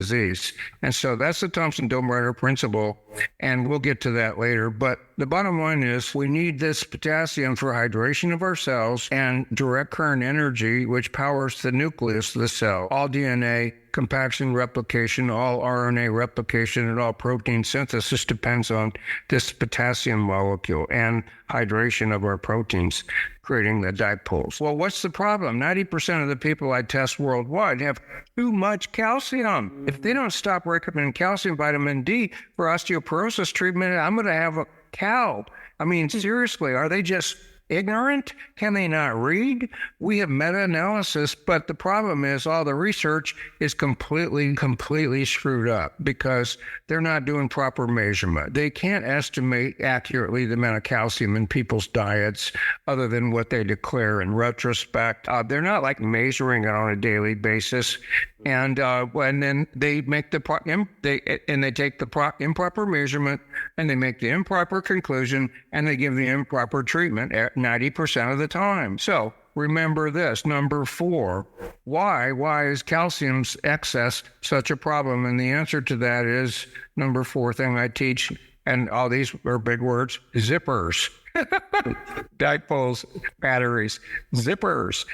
disease. And so that's the Thompson-Domeriter principle, and we'll get to that later. But the bottom line is we need this potassium for hydration of our cells and direct current energy, which powers the nucleus of the cell. All DNA compaction, replication, all RNA replication, and all protein synthesis depends on this potassium molecule and hydration of our proteins, creating the dipoles. Well, what's the problem? 90% of the people I test worldwide have too much calcium. If they don't stop recommending calcium, vitamin D for osteoporosis treatment, I'm going to have a cow. I mean, seriously, are they just ignorant? Can they not read? We have meta-analysis, but the problem is all the research is completely screwed up because they're not doing proper measurement. They can't estimate accurately the amount of calcium in people's diets other than what they declare in retrospect. They're not like measuring it on a daily basis. And then they make they take the improper measurement and they make the improper conclusion and they give the improper treatment 90% of the time. So remember this, number 4, why is calcium's excess such a problem? And the answer to that is number 4 thing I teach, and all these are big words, zippers. Dipoles, batteries, zippers.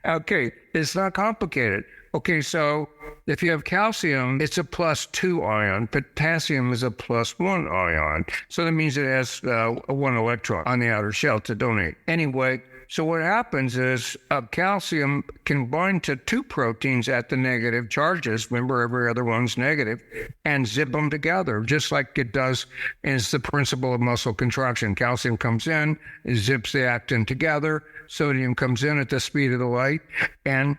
Okay, it's not complicated. Okay, so if you have calcium, it's a +2 ion. Potassium is a +1 ion. So that means it has 1 electron on the outer shell to donate. Anyway, so what happens is calcium can bind to 2 proteins at the negative charges. Remember, every other one's negative, and zip them together, just like it does is the principle of muscle contraction. Calcium comes in, zips the actin together. Sodium comes in at the speed of the light and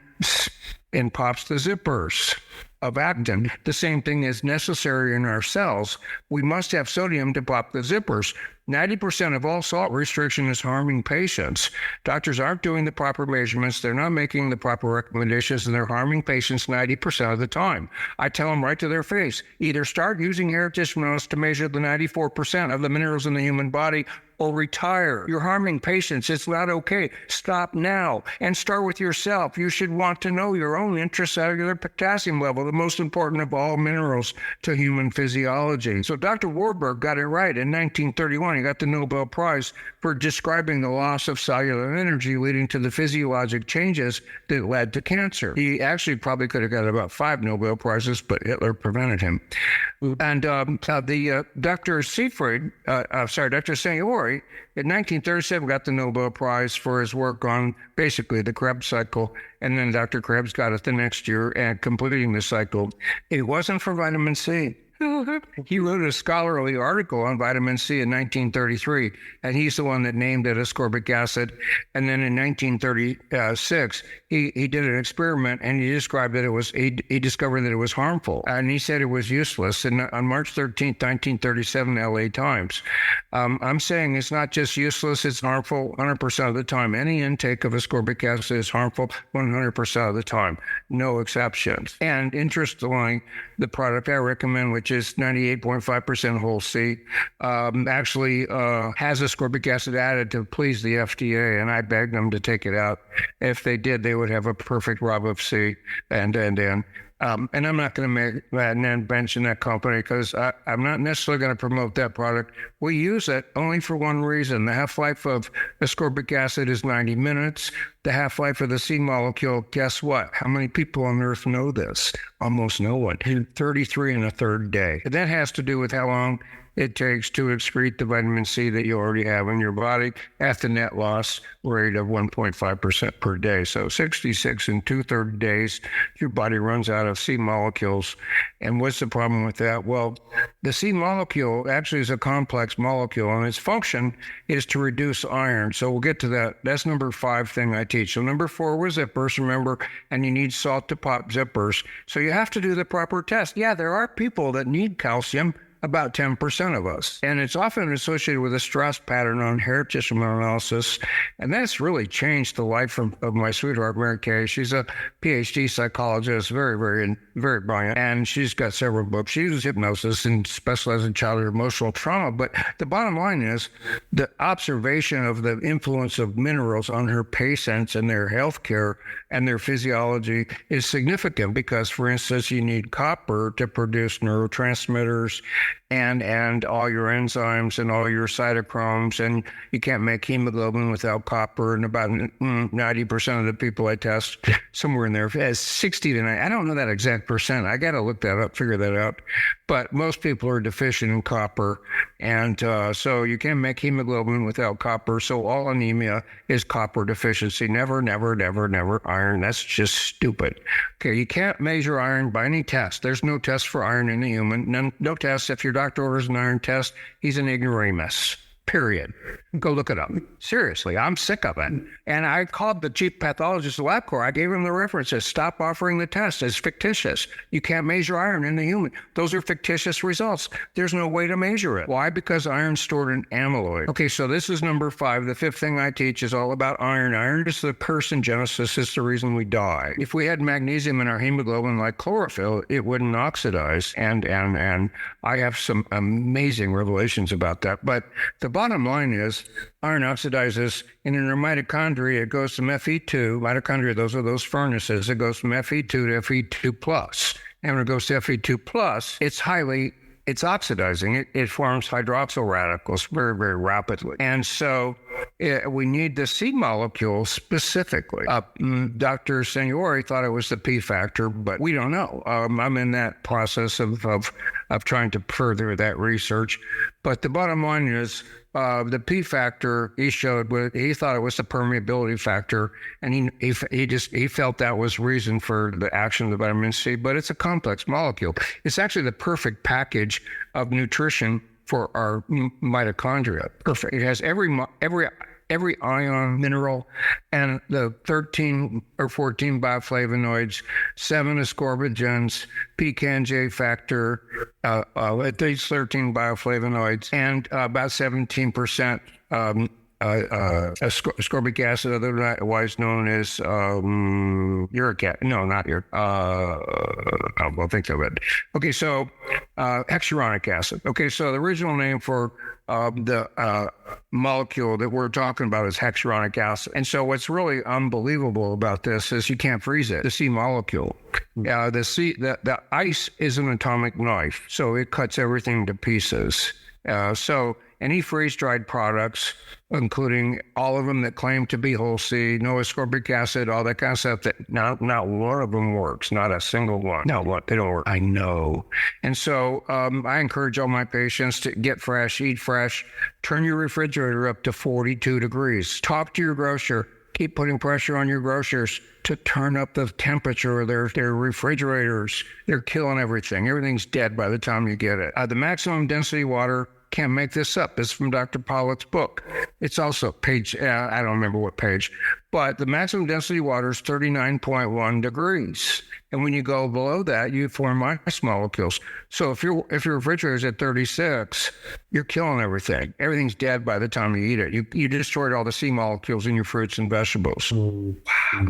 pops the zippers of actin. The same thing is necessary in our cells. We must have sodium to pop the zippers. 90% of all salt restriction is harming patients. Doctors aren't doing the proper measurements. They're not making the proper recommendations, and they're harming patients 90% of the time. I tell them right to their face, either start using heritage minerals to measure the 94% of the minerals in the human body, or retire. You're harming patients. It's not okay. Stop now and start with yourself. You should want to know your own intracellular potassium level, the most important of all minerals to human physiology. So Dr. Warburg got it right in 1931. He got the Nobel Prize for describing the loss of cellular energy leading to the physiologic changes that led to cancer. He actually probably could have got about 5 Nobel Prizes, but Hitler prevented him. And Dr. Sayori in 1937 got the Nobel Prize for his work on basically the Krebs cycle, and then Dr. Krebs got it the next year and completing the cycle. It wasn't for vitamin C. He wrote a scholarly article on vitamin C in 1933, and he's the one that named it ascorbic acid. And then in 1936, he did an experiment, and he described that he discovered that it was harmful, and he said it was useless. And on March 13th, 1937, LA Times. I'm saying it's not just useless, it's harmful 100% of the time. Any intake of ascorbic acid is harmful 100% of the time, no exceptions. And interestingly, the product I recommend, which is 98.5% whole C, actually has ascorbic acid added to please the FDA, and I begged them to take it out. If they did, they would have a perfect rub of C and. And I'm not going to mention that company because I'm not necessarily going to promote that product. We use it only for one reason. The half-life of ascorbic acid is 90 minutes. The half-life of the C molecule, guess what? How many people on Earth know this? Almost no one. 33 and a third day. And that has to do with how long it takes to excrete the vitamin C that you already have in your body at the net loss rate of 1.5% per day. So 66 and 2/3 days, your body runs out of C molecules. And what's the problem with that? Well, the C molecule actually is a complex molecule, and its function is to reduce iron. So we'll get to that. That's number 5 thing I teach. So number 4 was zippers, remember, and you need salt to pop zippers. So you have to do the proper test. Yeah, there are people that need calcium. about 10% of us. And it's often associated with a stress pattern on hair tissue analysis. And that's really changed the life of my sweetheart, Mary Kay. She's a PhD psychologist, very, very, very brilliant. And she's got several books. She uses hypnosis and specializes in childhood emotional trauma. But the bottom line is the observation of the influence of minerals on her patients and their health care and their physiology is significant because, for instance, you need copper to produce neurotransmitters and all your enzymes and all your cytochromes, and you can't make hemoglobin without copper. And about 90% of the people I test, somewhere in there, has 60 to 90. I don't know that exact percent. I got to look that up, figure that out. But most people are deficient in copper, and so you can't make hemoglobin without copper. So all anemia is copper deficiency. Never, never, never, never iron. That's just stupid. Okay, you can't measure iron by any test. There's no test for iron in a human. No test. If your doctor orders an iron test, he's an ignoramus. Period. Go look it up. Seriously, I'm sick of it. And I called the chief pathologist of LabCorp. I gave him the references. Stop offering the test. It's fictitious. You can't measure iron in the human. Those are fictitious results. There's no way to measure it. Why? Because iron's stored in amyloid. Okay, so this is number 5. The 5th thing I teach is all about iron. Iron is the curse in Genesis. It's the reason we die. If we had magnesium in our hemoglobin like chlorophyll, it wouldn't oxidize. And I have some amazing revelations about that. But the bottom line is iron oxidizes, and in our mitochondria, it goes from Fe2. Mitochondria, those are those furnaces. It goes from Fe2 to Fe2 plus. And when it goes to Fe2 plus, it's oxidizing. It forms hydroxyl radicals very, very rapidly. And so we need the C molecule specifically. Dr. Signori thought it was the P factor, but we don't know. I'm in that process of trying to further that research. But the bottom line is the P factor he showed, he thought it was the permeability factor, and he felt that was reason for the action of the vitamin C, but it's a complex molecule. It's actually the perfect package of nutrition for our mitochondria. Perfect. It has every ion, mineral, and the 13 or 14 bioflavonoids, 7 ascorbigens, PCAN-J factor, these 13 bioflavonoids, and about 17% ascorbic acid, otherwise known as uric acid. No, not uric. Well, think of it. Okay, so hexuronic acid. Okay, so the original name for the molecule that we're talking about is hexuronic acid. And so what's really unbelievable about this is you can't freeze it. The C molecule. The ice is an atomic knife, so it cuts everything to pieces. So any freeze-dried products, including all of them that claim to be whole C, no ascorbic acid, all that kind of stuff, that not one of them works, not a single one. No, what? They don't work. I know. And so I encourage all my patients to get fresh, eat fresh, turn your refrigerator up to 42 degrees. Talk to your grocer. Keep putting pressure on your grocers to turn up the temperature of their refrigerators. They're killing everything. Everything's dead by the time you get it. The maximum density water, can't make this up. It's from Dr. Pollock's book. It's also page, I don't remember what page, but the maximum density water is 39.1 degrees. And when you go below that, you form ice molecules. So if your refrigerator is at 36, you're killing everything. Everything's dead by the time you eat it. You destroyed all the C molecules in your fruits and vegetables. Wow.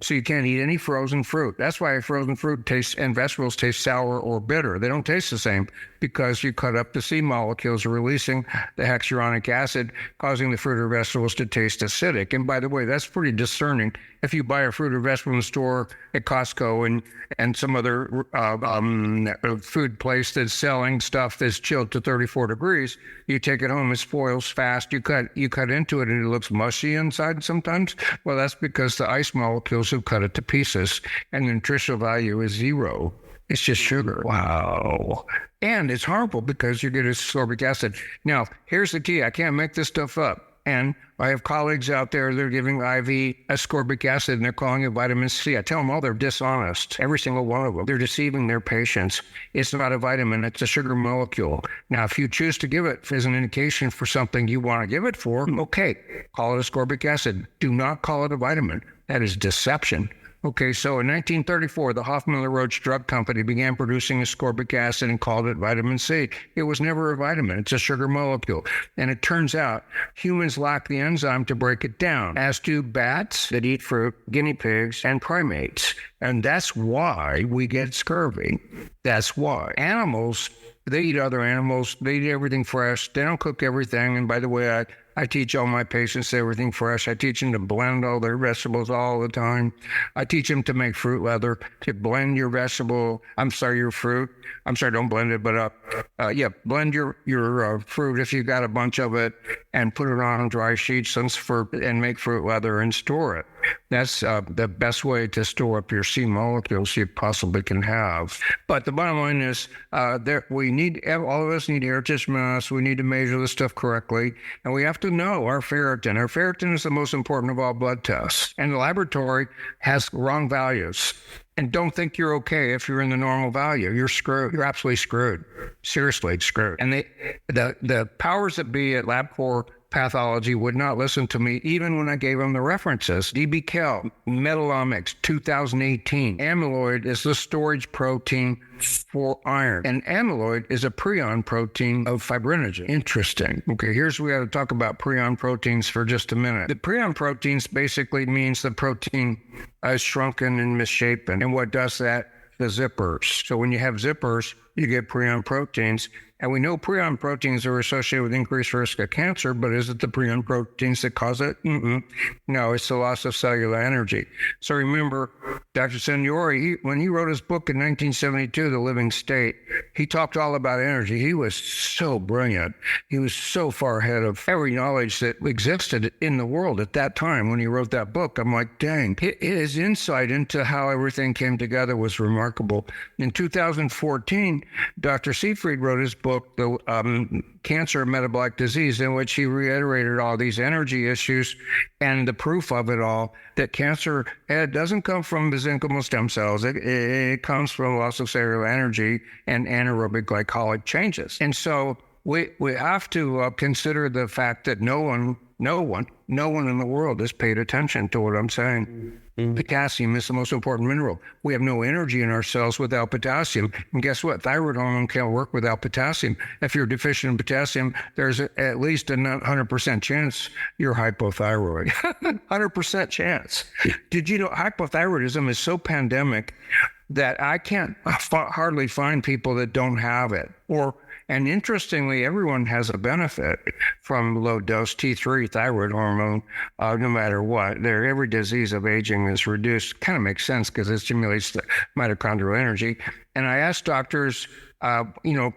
So you can't eat any frozen fruit. That's why frozen fruit tastes and vegetables taste sour or bitter. They don't taste the same because you cut up the C molecules, releasing the hexuronic acid, causing the fruit or vegetables to taste acidic. And by the way, that's pretty discerning. If you buy a fruit or vegetable in the store at Costco and some other food place that's selling stuff that's chilled to 34 degrees, you take it home, it spoils fast. You cut into it and it looks mushy inside sometimes. Well, that's because the ice molecules have cut it to pieces, and the nutritional value is 0. It's just sugar. Wow. And it's harmful because you get ascorbic acid. Now, here's the key. I can't make this stuff up. And I have colleagues out there, they're giving IV ascorbic acid and they're calling it vitamin C. I tell them all they're dishonest, every single one of them. They're deceiving their patients. It's not a vitamin, it's a sugar molecule. Now, if you choose to give it as an indication for something you want to give it for, okay, call it ascorbic acid. Do not call it a vitamin. That is deception. Okay, so in 1934, the Hoffman-LaRoche Drug Company began producing ascorbic acid and called it vitamin C. It was never a vitamin. It's a sugar molecule. And it turns out humans lack the enzyme to break it down, as do bats that eat fruit, guinea pigs, and primates. And that's why we get scurvy. That's why. Animals, they eat other animals. They eat everything fresh. They don't cook everything. And by the way, I teach all my patients everything fresh. I teach them to blend all their vegetables all the time. I teach them to make fruit leather, to blend your your fruit. Don't blend it, but blend your fruit if you got a bunch of it and put it on dry sheets and make fruit leather and store it. That's the best way to store up your C molecules you possibly can have. But the bottom line is all of us need air tissue mass. We need to measure this stuff correctly. And we have to know our ferritin. Our ferritin is the most important of all blood tests. And the laboratory has wrong values. And don't think you're okay if you're in the normal value. You're screwed. You're absolutely screwed. Seriously screwed. And the powers that be at LabCorp Pathology would not listen to me even when I gave them the references. DB Kell, Metallomics, 2018. Amyloid is the storage protein for iron. And amyloid is a prion protein of fibrinogen. Interesting. Okay, here's we got to talk about prion proteins for just a minute. The prion proteins basically means the protein is shrunken and misshapen. And what does that? The zippers. So when you have zippers, you get prion proteins. And we know prion proteins are associated with increased risk of cancer, but is it the prion proteins that cause it? No, it's the loss of cellular energy. So remember, Dr. Signori, when he wrote his book in 1972, The Living State, he talked all about energy. He was so brilliant. He was so far ahead of every knowledge that existed in the world at that time when he wrote that book. I'm like, dang, his insight into how everything came together was remarkable. In 2014, Dr. Seyfried wrote his book, The Cancer and Metabolic Disease, in which he reiterated all these energy issues and the proof of it all, that cancer doesn't come from mesenchymal stem cells. It comes from loss of cellular energy and anaerobic glycolic changes. And so we have to consider the fact that no one in the world has paid attention to what I'm saying. Potassium is the most important mineral. We have no energy in our cells without potassium. And guess what? Thyroid hormone can't work without potassium. If you're deficient in potassium, there's at least a 100% chance you're hypothyroid. 100% chance. Did you know hypothyroidism is so pandemic that I can't hardly find people that don't have it? And interestingly, everyone has a benefit from low-dose T3 thyroid hormone, no matter what. Every disease of aging is reduced. Kind of makes sense because it stimulates the mitochondrial energy. And I asked doctors,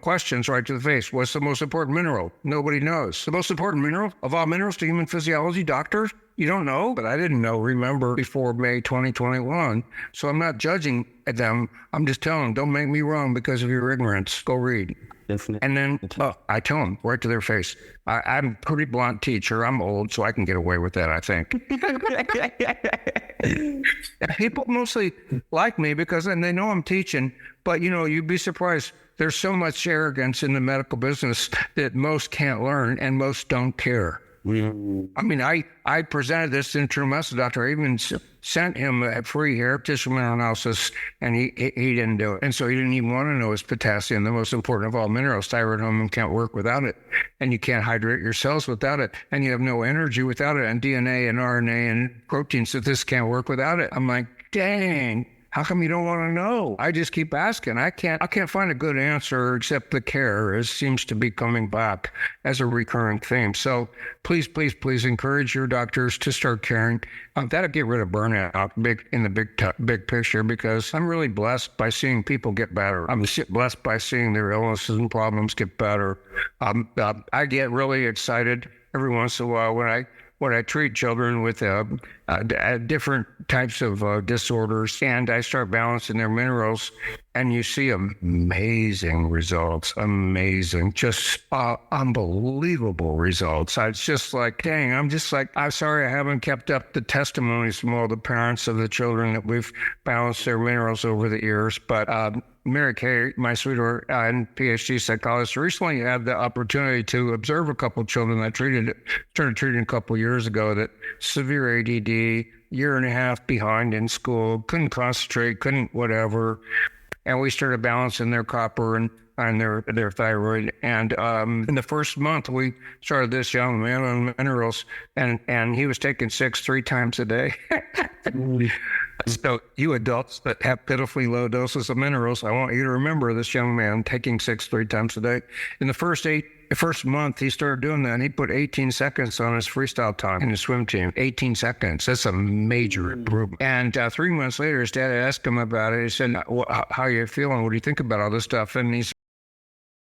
questions right to the face. What's the most important mineral? Nobody knows. The most important mineral of all minerals to human physiology, doctors? You don't know? But I didn't know, remember, before May 2021. So I'm not judging them. I'm just telling them, don't make me wrong because of your ignorance. Go read. Definitely. And then I tell them right to their face, I'm a pretty blunt teacher. I'm old, so I can get away with that, I think. People mostly like me because then they know I'm teaching. But, you'd be surprised. There's so much arrogance in the medical business that most can't learn and most don't care. I mean, I presented this in True Muscle Doctor. I even sent him a free hair tissue mineral analysis, and he didn't do it. And so he didn't even want to know his potassium, the most important of all minerals. Thyroid hormone can't work without it, and you can't hydrate your cells without it, and you have no energy without it, and DNA and RNA and proteins that this can't work without it. I'm like, dang. How come you don't want to know? I just keep asking. I can't find a good answer except the care seems to be coming back as a recurring theme. So please encourage your doctors to start caring. That'll get rid of burnout in the big picture, because I'm really blessed by seeing people get better. I'm blessed by seeing their illnesses and problems get better. I get really excited every once in a while when I treat children with different types of disorders, and I start balancing their minerals, and you see amazing results, just unbelievable results. It's just like, dang, I'm sorry I haven't kept up the testimonies from all the parents of the children that we've balanced their minerals over the years, but Mary Kay, my sweetheart and PhD psychologist, recently had the opportunity to observe a couple of children I started treating a couple of years ago that severe ADD, year and a half behind in school, couldn't concentrate, couldn't whatever. And we started balancing their copper and their thyroid. And in the first month, we started this young man on minerals, and he was taking 6 3 times a day. So you adults that have pitifully low doses of minerals, I want you to remember this young man taking 6 3 times a day. In the first month, he started doing that, and he put 18 seconds on his freestyle time in the swim team. 18 seconds. That's a major improvement. And 3 months later, his dad asked him about it. He said, how are you feeling? What do you think about all this stuff? And he